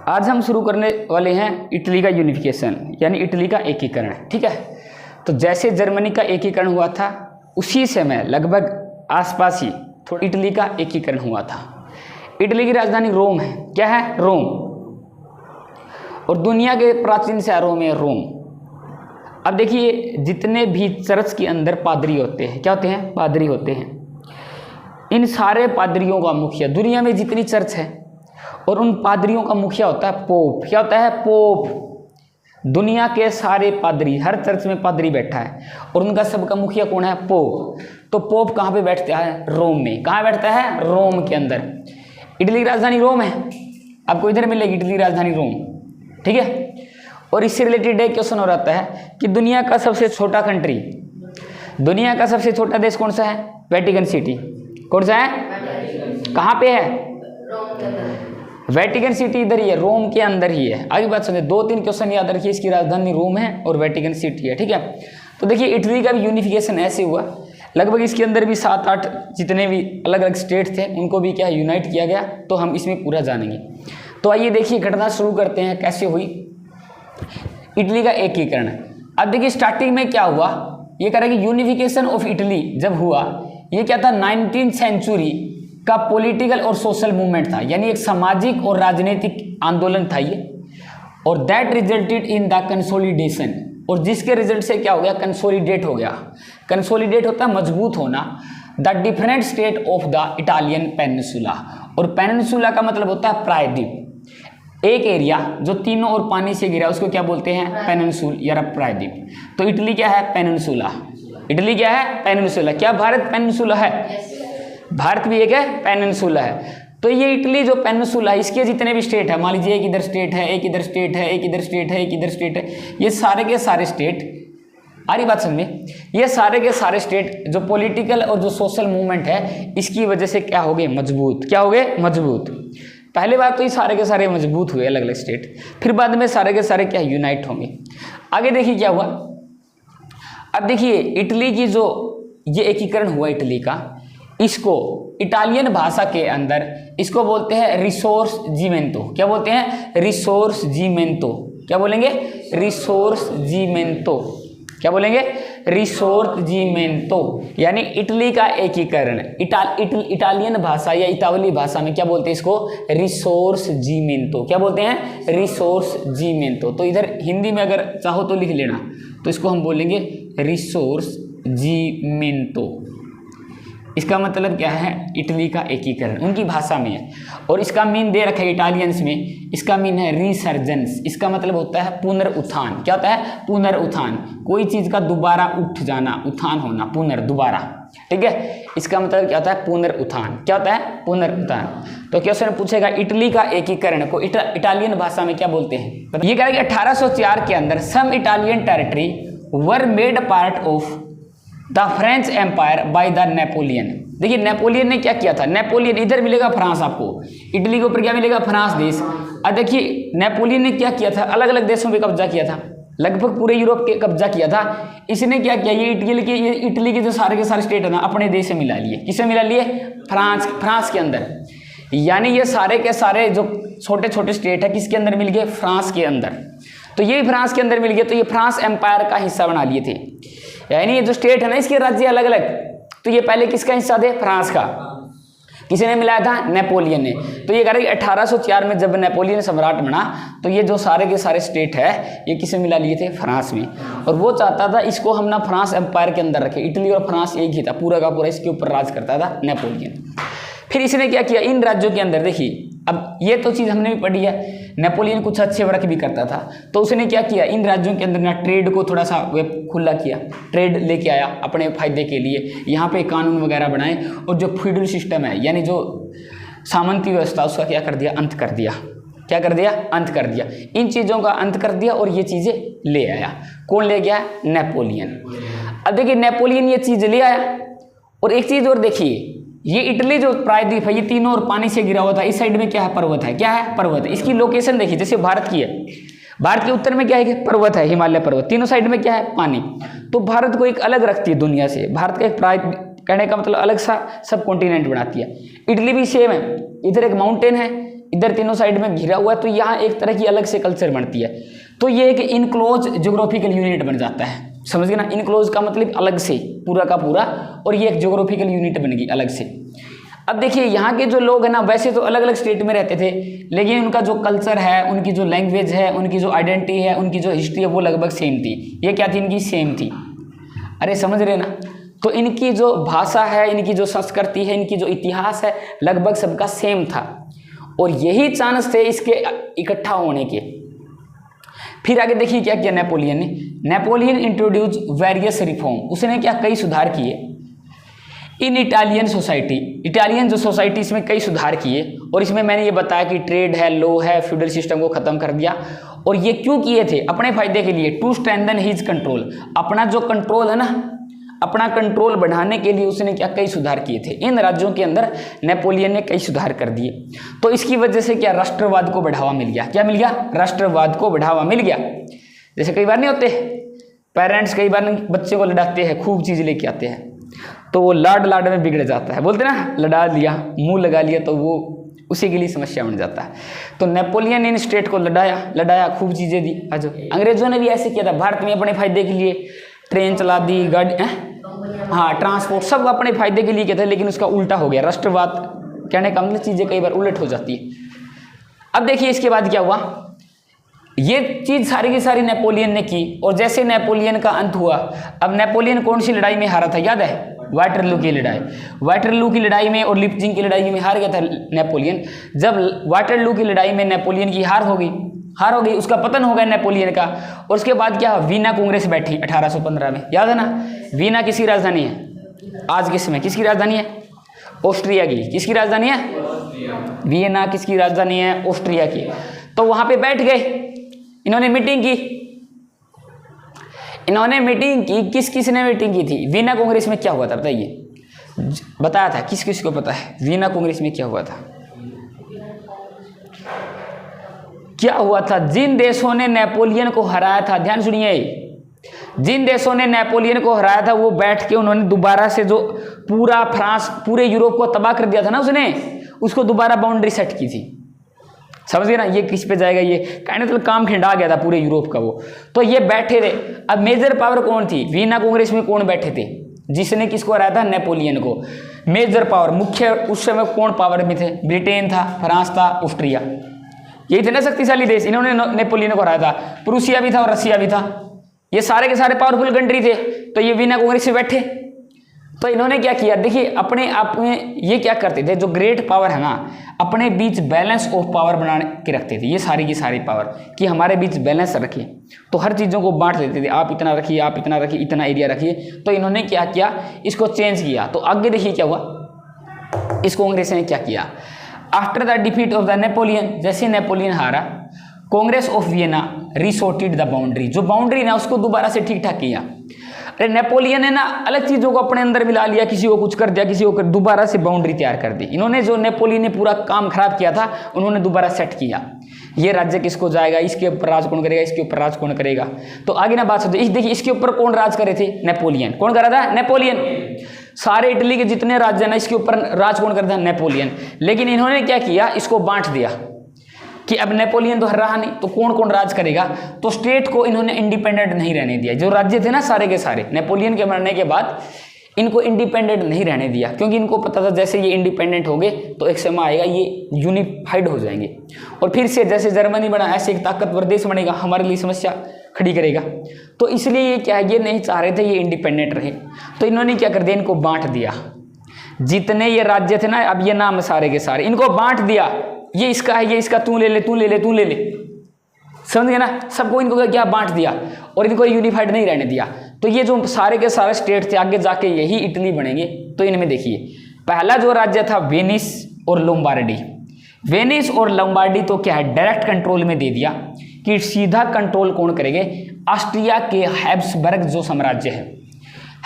आज हम शुरू करने वाले हैं इटली का यूनिफिकेशन यानी इटली का एकीकरण। ठीक है, तो जैसे जर्मनी का एकीकरण हुआ था उसी समय लगभग आसपास ही थोड़ा इटली का एकीकरण हुआ था। इटली की राजधानी रोम है। क्या है? रोम। और दुनिया के प्राचीन शहरों में रोम। अब देखिए, जितने भी चर्च के अंदर पादरी होते हैं, क्या होते हैं? पादरी होते हैं। इन सारे पादरियों का मुखिया, दुनिया में जितनी चर्च है और उन पादरियों का मुखिया होता है पोप। क्या होता है? पोप। दुनिया के सारे पादरी, हर चर्च में पादरी बैठा है और उनका सबका मुखिया कौन है? पोप। तो पोप कहाँ पे बैठता है? रोम में। कहाँ बैठता है? रोम के अंदर। इटली की राजधानी रोम है। आपको इधर मिलेगी इटली की राजधानी रोम। ठीक है, और इससे रिलेटेड एक क्वेश्चन हो रहता है कि दुनिया का सबसे छोटा कंट्री, दुनिया का सबसे छोटा देश कौन सा है? Vatican city. कौन सा है? कहाँ पे है? वेटिकन सिटी इधर ही है, रोम के अंदर ही है। आगे बात समझे, 2-3 क्वेश्चन याद रखिए। इसकी राजधानी रोम है और वेटिकन सिटी है। ठीक है, तो देखिए इटली का भी यूनिफिकेशन ऐसे हुआ। लगभग इसके अंदर भी 7-8 जितने भी अलग अलग स्टेट थे उनको भी क्या यूनाइट किया गया। तो हम इसमें पूरा जानेंगे। तो आइए देखिए घटना शुरू करते हैं कैसे हुई इटली का एकीकरण। अब देखिए स्टार्टिंग में क्या हुआ, ये कह रहा है कि यूनिफिकेशन ऑफ इटली जब हुआ, ये क्या था? 19th सेंचुरी का पॉलिटिकल और सोशल मूवमेंट था, यानी एक सामाजिक और राजनीतिक आंदोलन था ये। और that resulted in the consolidation, और जिसके रिजल्ट से क्या हो गया? कंसोलिडेट हो गया। कंसोलिडेट होता है मजबूत होना। The different state of the Italian peninsula, और पेनिनसुला का मतलब होता है प्रायद्वीप। एक एरिया जो तीनों ओर पानी से घिरा उसको क्या बोलते हैं? पेनिनसुल या प्रायद्वीप। तो इटली क्या है? पेनिनसुला। इटली क्या है? पेनिनसुला। क्या भारत पेनिनसुला है? भारत भी एक है, पेनिनसुला है। तो ये इटली जो पेनिनसुला है, इसके जितने भी स्टेट है, मान लीजिए एक इधर स्टेट है, एक इधर स्टेट है, एक इधर स्टेट है, एक इधर स्टेट है, ये सारे के सारे स्टेट, आ रही बात समझ में? ये सारे के सारे स्टेट जो पॉलिटिकल और जो सोशल मूवमेंट है इसकी वजह से क्या हो गए? मजबूत। क्या हो गए? मजबूत। पहले बात तो ये सारे के सारे मजबूत हुए अलग अलग स्टेट, फिर बाद में सारे के सारे क्या यूनाइट होंगे। आगे देखिए क्या हुआ। अब देखिए इटली की जो ये एकीकरण हुआ इटली का, इसको इटालियन भाषा के अंदर इसको बोलते हैं रिसोर्जिमेंटो। क्या बोलते हैं? रिसोर्जिमेंटो। क्या बोलेंगे? रिसोर्जिमेंटो। क्या बोलेंगे? रिसोर्जिमेंटो, यानी इटली का एकीकरण। इटालियन भाषा या इतावली भाषा में क्या बोलते हैं इसको? रिसोर्जिमेंटो। क्या बोलते हैं? रिसोर्जिमेंटो। तो इधर हिंदी में अगर चाहो तो लिख लेना, तो इसको हम बोलेंगे रिसोर्जिमेंटो। इसका मतलब क्या है? इटली का एकीकरण उनकी भाषा में है। और इसका मीन दे रखा है इटालियंस में, इसका मीन है रिसर्जेंस। इसका मतलब होता है पुनरुत्थान। क्या होता है? पुनरुत्थान। कोई चीज का दोबारा उठ जाना, उत्थान होना, दोबारा। ठीक है, इसका मतलब क्या होता है? पुनरुत्थान। क्या होता है? पुनरुत्थान। तो क्वेश्चन पूछेगा इटली का एकीकरण को इटालियन भाषा में क्या बोलते हैं? ये कह रहा है कि 1804 के अंदर some Italian territory were made part of the French empire by the Napoleon. देखिए नेपोलियन ने क्या किया था? नेपोलियन, इधर मिलेगा फ्रांस आपको, इटली के ऊपर क्या मिलेगा? फ्रांस देश। अब देखिए नेपोलियन ने क्या किया था? अलग अलग देशों पे कब्जा किया था, लगभग पूरे यूरोप के कब्जा किया था। इसने क्या किया? ये इटली के जो सारे के सारे स्टेट है ना, अपने देश से मिला लिए। किससे मिला लिए? फ्रांस के अंदर। यानी ये सारे के सारे जो छोटे छोटे स्टेट है किसके अंदर मिल गए? फ्रांस के अंदर। तो ये फ्रांस के अंदर मिल गए, तो ये फ्रांस एम्पायर का हिस्सा बना लिए थे। यानी ये जो स्टेट है ना, इसके राज्य अलग अलग। तो ये पहले किसका हिस्सा थे? फ्रांस का। किसने मिलाया था? नेपोलियन ने। तो ये कह रहे हैं 1804 में जब नेपोलियन सम्राट बना तो ये जो सारे के सारे स्टेट है ये किसे मिला लिए थे? फ्रांस में। और वो चाहता था इसको हम ना फ्रांस एम्पायर के अंदर रखे। इटली और फ्रांस एक ही था, पूरा का पूरा इसके ऊपर राज करता था नेपोलियन। फिर इसने क्या किया? इन राज्यों के अंदर, देखिए अब ये तो चीज़ हमने भी पढ़ी है, नेपोलियन कुछ अच्छे वर्क भी करता था। तो उसने क्या किया? इन राज्यों के अंदर ना ट्रेड को थोड़ा सा खुला किया, ट्रेड लेके आया अपने फायदे के लिए। यहाँ पे कानून वगैरह बनाए और जो फ्यूडल सिस्टम है यानी जो सामंती व्यवस्था, उसका क्या कर दिया? अंत कर दिया। क्या कर दिया? अंत कर दिया। इन चीज़ों का अंत कर दिया और ये चीज़ें ले आया। कौन ले गया? नेपोलियन। अब देखिए नेपोलियन ये चीज़ ले आया। और एक चीज़ और देखिए, ये इटली जो प्रायद्वीप है ये तीनों ओर पानी से घिरा हुआ था। इस साइड में क्या है? पर्वत है। क्या है? पर्वत है। इसकी लोकेशन देखिए, जैसे भारत की है, भारत के उत्तर में क्या है? पर्वत है, हिमालय पर्वत। तीनों साइड में क्या है? पानी। तो भारत को एक अलग रखती है दुनिया से। भारत का एक कहने का मतलब अलग सा सब कॉन्टिनेंट बनाती है। इटली भी सेम है, इधर एक माउंटेन है, इधर तीनों साइड में घिरा हुआ है, तो यहाँ एक तरह की अलग से कल्चर बनती है। तो ये एक इनक्लोज ज्योग्राफिकल यूनिट बन जाता है, समझ गए ना। इनक्लोज का मतलब अलग से, पूरा का पूरा, और ये एक ज्योग्राफिकल यूनिट बन गई अलग से। अब देखिए यहाँ के जो लोग हैं ना, वैसे तो अलग अलग स्टेट में रहते थे, लेकिन उनका जो कल्चर है, उनकी जो लैंग्वेज है, उनकी जो आइडेंटिटी है, उनकी जो हिस्ट्री है, वो लगभग सेम थी। ये क्या थी? इनकी सेम थी। अरे समझ रहे ना। तो इनकी जो भाषा है, इनकी जो संस्कृति है, इनकी जो इतिहास है, लगभग सबका सेम था, और यही चांस थे इसके इकट्ठा होने के। फिर आगे देखिए क्या किया नेपोलियन ने। नेपोलियन इंट्रोड्यूस वेरियस रिफॉर्म, उसने क्या कई सुधार किए इन इटालियन सोसाइटी। इटालियन जो सोसाइटी, इसमें कई सुधार किए, और इसमें मैंने ये बताया कि ट्रेड है, लॉ है, फ्यूडल सिस्टम को खत्म कर दिया। और ये क्यों किए थे? अपने फायदे के लिए, टू स्ट्रेंथन हिज कंट्रोल, अपना जो कंट्रोल है ना, अपना कंट्रोल बढ़ाने के लिए उसने क्या कई सुधार किए थे। इन राज्यों के अंदर नेपोलियन ने कई सुधार कर दिए। तो इसकी वजह से क्या राष्ट्रवाद को बढ़ावा मिल गया। क्या मिल गया? राष्ट्रवाद को बढ़ावा मिल गया। जैसे कई बार नहीं होते पेरेंट्स, कई बार बच्चे को लड़ाते हैं, खूब चीज लेके आते हैं, तो वो लाड लाड में बिगड़ जाता है, बोलते ना, लड़ा लिया, मुंह लगा लिया, तो वो उसी के लिए समस्या बन जाता है। तो नेपोलियन ने इन स्टेट को लड़ाया, खूब चीजें दी। अंग्रेजों ने भी ऐसे किया था भारत में अपने फायदे के लिए, ट्रेन चला दी, गाड़ी, हाँ, ट्रांसपोर्ट, सब अपने फायदे के लिए किया था, लेकिन उसका उल्टा हो गया। राष्ट्रवाद कहने का मतलब चीजें कई बार उलट हो जाती है। अब देखिए इसके बाद क्या हुआ। ये चीज सारी की सारी नेपोलियन ने की, और जैसे नेपोलियन का अंत हुआ, अब नेपोलियन कौन सी लड़ाई में हारा था? याद है? वाटरलू की लड़ाई। वाटरलू की लड़ाई में और लिपजिंग की लड़ाई में हार गया था नेपोलियन। जब वाटरलू की लड़ाई में नेपोलियन की हार हो गई, उसका पतन हो गया नेपोलियन का। और उसके बाद क्या, वीना कांग्रेस बैठी 1815 में, याद है ना। वीना किसकी राजधानी है आज के समय? किसकी राजधानी है? ऑस्ट्रिया की। किसकी राजधानी है? वियना किसकी राजधानी है? ऑस्ट्रिया की। तो वहां पे बैठ गए, इन्होंने मीटिंग की। किस ने मीटिंग की थी? वीना कांग्रेस में क्या हुआ था बताइए? बताया था, किस किस को पता है वीना कांग्रेस में क्या हुआ था? क्या हुआ था? जिन देशों ने नेपोलियन को हराया था, ध्यान सुनिए, जिन देशों ने नेपोलियन को हराया था, वो बैठ के उन्होंने दोबारा से जो पूरा फ्रांस, पूरे यूरोप को तबाह कर दिया था ना उसने, उसको दोबारा बाउंड्री सेट की थी। समझ गए ना, ये किस पे जाएगा, ये कहने मतलब काम खिंडा गया था पूरे यूरोप का वो। तो ये बैठे थे। अब मेजर पावर कौन थी? वीना कांग्रेस में कौन बैठे थे? जिसने किसको हराया था? नेपोलियन को। मेजर पावर, मुख्य उस समय कौन पावर में थे? ब्रिटेन था, फ्रांस था, ऑस्ट्रिया, यही थे ना शक्तिशाली देश। इन्होंने नेपोलियन को हराया था। प्रूसिया भी था और रसिया भी था, ये सारे के सारे पावरफुल कंट्री थे। तो ये वीना कांग्रेस में बैठे। तो इन्होंने क्या किया, देखिए अपने आप में ये क्या करते थे, जो ग्रेट पावर है ना, अपने बीच बैलेंस ऑफ पावर बना के रखते थे। ये सारी की सारी पावर कि हमारे बीच बैलेंस रखिए, तो हर चीज़ों को बांट देते थे। आप इतना रखिए, आप इतना रखिए, इतना एरिया रखिए। तो इन्होंने क्या किया, इसको चेंज किया। तो आगे देखिए क्या हुआ, इस कांग्रेस ने क्या किया। After the defeat of the Napoleon, जैसे नेपोलियन हारा, Congress of Vienna resorted the boundary, जो बाउंड्री ना उसको दोबारा से ठीक ठाक किया। अरे नेपोलियन ने ना अलग चीजों को अपने अंदर मिला लिया, किसी को कुछ कर दिया, किसी को दोबारा से बाउंड्री तैयार कर दी। इन्होंने जो नेपोलियन ने पूरा काम खराब किया था, उन्होंने दोबारा सेट किया। ये राज्य किसको जाएगा, इसके ऊपर राज कौन करेगा, इसके ऊपर राज कौन करेगा। तो आगे ना बात होती, देखिए इसके ऊपर कौन राज करे थे? नेपोलियन। कौन कर रहा था? नेपोलियन। सारे इटली के जितने राज्य ना, इसके ऊपर राज कौन करता? नेपोलियन। लेकिन इन्होंने क्या किया, इसको बांट दिया कि अब नेपोलियन तो हर रहा नहीं, तो कौन कौन राज करेगा। तो स्टेट को इन्होंने इंडिपेंडेंट नहीं रहने दिया। जो राज्य थे ना सारे के सारे, नेपोलियन के मरने के बाद इनको इंडिपेंडेंट नहीं रहने दिया, क्योंकि इनको पता था जैसे ये इंडिपेंडेंट हो गए तो एक समय आएगा ये यूनिफाइड हो जाएंगे, और फिर से जैसे जर्मनी बना ऐसे एक ताकतवर देश बनेगा, हमारे लिए समस्या खड़ी करेगा। तो इसलिए ये क्या है, ये नहीं चाह रहे थे ये इंडिपेंडेंट रहे। तो इन्होंने क्या कर दिया, इनको बांट दिया। जितने ये राज्य थे ना, अब ये नाम सारे के सारे, इनको बांट दिया। ये इसका है, ये इसका, तू ले ले, तू ले ले, तू ले ले, समझ गए ना। सबको इनको क्या बांट दिया, और इनको यूनिफाइड नहीं रहने दिया। तो ये जो सारे के सारे स्टेट थे, आगे जाके यही इटली बनेंगे। तो इनमें देखिए पहला जो राज्य था वेनिस और लोम्बार्डी। वेनिस और लोम्बार्डी तो क्या है, डायरेक्ट कंट्रोल में दे दिया कि सीधा कंट्रोल कौन करेंगे, ऑस्ट्रिया के हैब्सबर्ग जो साम्राज्य है,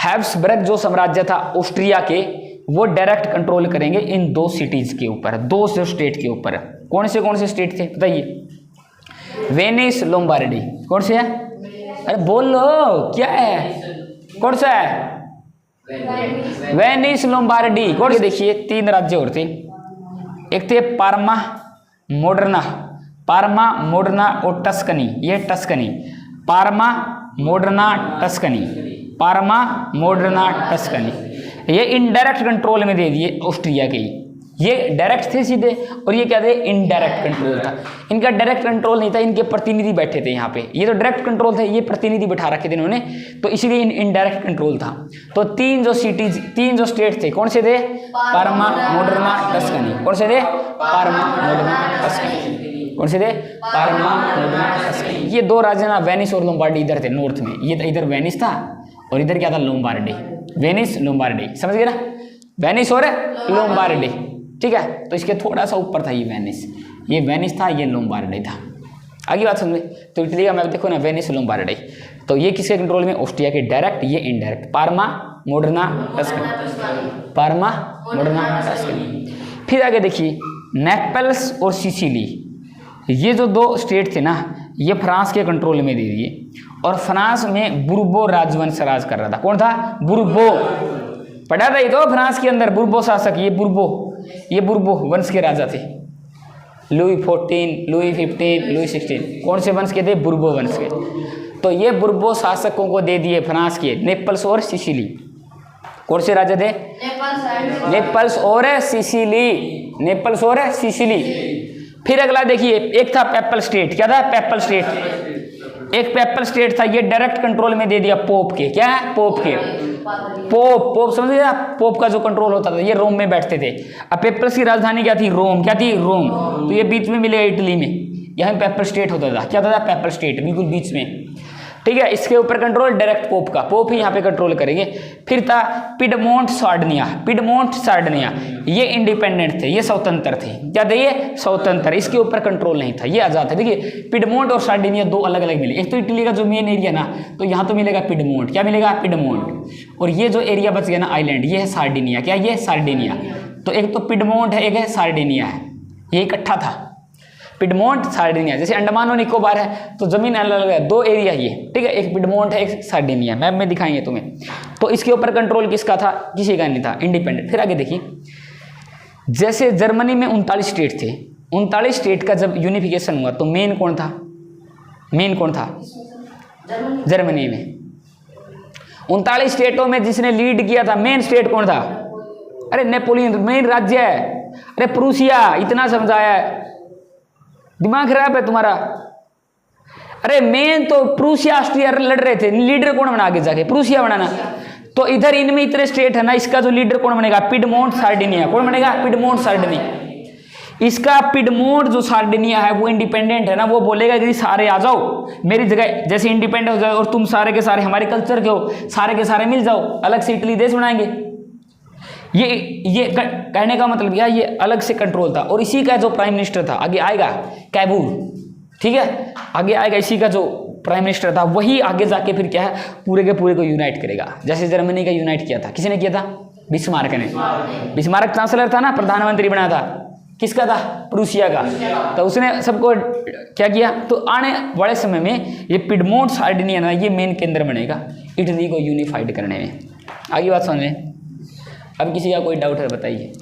हैब्सबर्ग जो साम्राज्य था ऑस्ट्रिया के, वो डायरेक्ट कंट्रोल करेंगे इन दो सिटीज के ऊपर, दो स्टेट के ऊपर। कौन से स्टेट थे बताइए? Venice, Lombardy. कौन से है? अरे बोल लो क्या है, कौन सा है? Venice, Lombardy. कौन से? देखिए तीन राज्य और थे, एक थे पार्मा, मोडर्ना, पार्मा, मोडर्ना और टस्कनी, ये Tuscany, pharma, Moderna, Tuscany, pharma, Moderna, Tuscany. ये इनडायरेक्ट कंट्रोल में दे दिए ऑस्ट्रिया के ही। ये डायरेक्ट थे सीधे और ये क्या थे, इनडायरेक्ट कंट्रोल था। इनका डायरेक्ट कंट्रोल नहीं था, इनके प्रतिनिधि बैठे थे यहाँ पे। ये तो डायरेक्ट कंट्रोल थे, ये प्रतिनिधि बैठा रखे थे इन्होंने, तो इसलिए इनडायरेक्ट कंट्रोल था। तो तीन जो स्टेट थे, कौन से थे, पार्मा, मोडर्ना, टस्कनी। कौन से थे, पार्मा, मोडर्ना, टस्कनी। कौन से थे, पार्मा, मोडर्ना, टस्कनी। ये दो राज्य ना, वेनिस और लोम्बार्डी इधर थे नॉर्थ में। ये इधर वेनिस था और इधर क्या था, लोम्बार्डी। वेनिस, लोम्बार्डी, समझ गए ना, वेनिस और लोम्बार्डी, ठीक है। तो इसके थोड़ा सा ऊपर था ये वेनिस था, ये लोम्बार्डी था। आगे बात समझे। तो इटली का मैप देखो ना, वेनिस, लोम्बार्डी। तो ये किसके कंट्रोल में, ऑस्ट्रिया के। डायरेक्ट, ये indirect, pharma, Moderna, Tuscany, pharma, Moderna, Tuscany. फिर आगे देखिए, नेपल्स और सिसिली, ये जो दो स्टेट थे ना, ये फ्रांस के कंट्रोल में दे दिए। और फ्रांस में बुर्बो राजवंश राज कर रहा था। कौन था, बुर्बो। पढ़ा था ये तो फ्रांस के अंदर, बुर्बो शासक, ये बुर्बो वंश के राजा थे। लुई 14, लुई 15, लुई 16, कौन से वंश के थे, बुर्बो वंश के। तो ये बुर्बो शासकों को दे दिए फ्रांस के, नेपल्स और सिसिली। कौन से राजा थे, नेपल्स और सिसिली, नेपल्स और सिसिली। फिर अगला देखिए, एक था पेपल स्टेट। क्या था, पेपल स्टेट। एक पेपल स्टेट था, ये डायरेक्ट कंट्रोल में दे दिया पोप के। क्या है, पोप के। पोप समझिए ना, पोप का जो कंट्रोल होता था, ये रोम में बैठते थे। अब पेपल्स की राजधानी क्या थी, रोम। क्या थी, रोम। तो ये बीच में मिलेगा इटली में, यहाँ पेपल स्टेट होता था। क्या होता था, पेपल स्टेट, बिल्कुल बीच में, ठीक है। इसके ऊपर कंट्रोल डायरेक्ट पोप का, पोप ही यहाँ पे कंट्रोल करेंगे। फिर था पिडमोंट सार्डिनिया, पिडमोंट सार्डिनिया, ये इंडिपेंडेंट थे, ये स्वतंत्र थे। क्या थे, ये स्वतंत्र, इसके ऊपर कंट्रोल नहीं था, ये आजाद थे। देखिए पिडमोंट और सार्डिनिया दो अलग अलग मिले। एक तो इटली का जो मेन एरिया ना, तो यहाँ तो मिलेगा पिडमोंट। क्या मिलेगा, पिडमोंट। और ये जो एरिया बच गया ना, आइलैंड, ये है सार्डिनिया। क्या, ये सार्डिनिया। तो एक तो पिडमोंट है, एक है सार्डिनिया है, ये इकट्ठा था, पिडमोंट, सार्डिनिया। जैसे अंडमान और निकोबार है तो जमीन अलग अलग है, दो एरिया ये, ठीक है। एक पिडमोंट है, एक सार्डिनिया, मैप में दिखाएंगे तुम्हें। तो इसके ऊपर कंट्रोल किसका था, किसी का नहीं था, इंडिपेंडेंट। फिर आगे देखिए, जैसे जर्मनी में 39 स्टेट थे, 39 स्टेट का जब यूनिफिकेशन हुआ तो मेन कौन था, मेन कौन था, जर्मनी में। 39 स्टेटों में जिसने लीड किया था, मेन स्टेट कौन था, अरे नेपोलियन, मेन राज्य है। अरे प्रूसिया, इतना समझाया है, दिमाग खराब है तुम्हारा। अरे मेन तो प्रूसिया ऑस्ट्रिया लड़ रहे थे, लीडर कौन बना आगे जाके, प्रूसिया बनाना। तो इधर इनमें इतने स्टेट है ना, इसका जो लीडर कौन बनेगा, पिडमोंट सार्डिनिया। कौन बनेगा, पिडमोंट सार्डिनिया। इसका पिडमोंट जो सार्डिनिया है वो इंडिपेंडेंट है ना, वो बोलेगा कि सारे आ जाओ मेरी जगह, जैसे इंडिपेंडेंट हो जाओ और तुम सारे के सारे हमारे कल्चर के हो, सारे के सारे मिल जाओ, अलग से इटली देश बनाएंगे। ये कहने का मतलब क्या, ये अलग से कंट्रोल था। और इसी का जो प्राइम मिनिस्टर था, आगे आएगा कैबूल, ठीक है, आगे आएगा, इसी का जो प्राइम मिनिस्टर था वही आगे जाके फिर क्या है, पूरे के पूरे को यूनाइट करेगा। जैसे जर्मनी का यूनाइट किया था, किसने किया था, बिस्मार्क ने। बिस्मार्क चांसलर था ना, प्रधानमंत्री बना था, किसका था, प्रूसिया का। तो उसने सबको क्या किया। तो आने वाले समय में ये पिडमोंट सार्डिनिया ना, ये मेन केंद्र बनेगा इटली को यूनिफाइड करने में। आगे बात समझ में। अब किसी का कोई डाउट है बताइए।